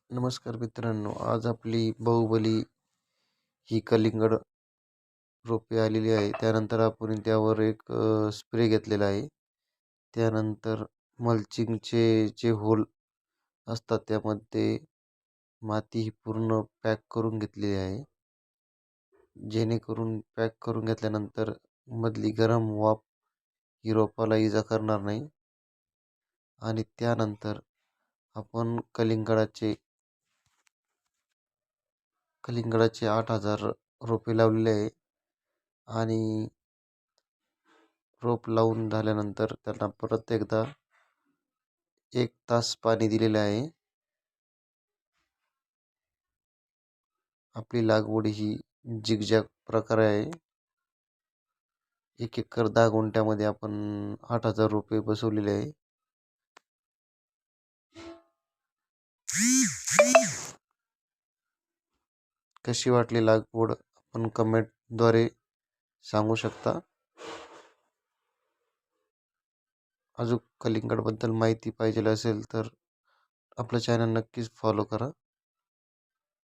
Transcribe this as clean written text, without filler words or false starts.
नमस्कार मित्रांनो, आज आपली बाहुबली ही कलिंगड रोपे आलेली आहे. त्यानंतर आपण त्यावर एक स्प्रे घेतलेला आहे. त्यानंतर मल्चिंगचे जे होल असतात त्यामध्ये माती ही पूर्ण पॅक करून घेतलेली आहे. जेणेकरून पॅक करून घेतल्यानंतर मधली गरम वाफ ही रोपाला इजा करणार नाही. आणि त्यानंतर आपण कलिंगडाचे 8,000 रोपे लावलेले आहे. आणि रोप लावून झाल्यानंतर त्यांना परत एकदा 1 तास पाणी दिलेले आहे. आपली लागवड ही झिगझॅग प्रकारे आहे. 1 एकर 10 गुंठ्यामध्ये आपण 8,000 रोपे बसवलेले आहे. कशी वाटली लागवड आपण कमेंटद्वारे सांगू शकता. अजून कलिंगडबद्दल माहिती पाहिजे असेल तर आपलं चॅनल नक्कीच फॉलो करा.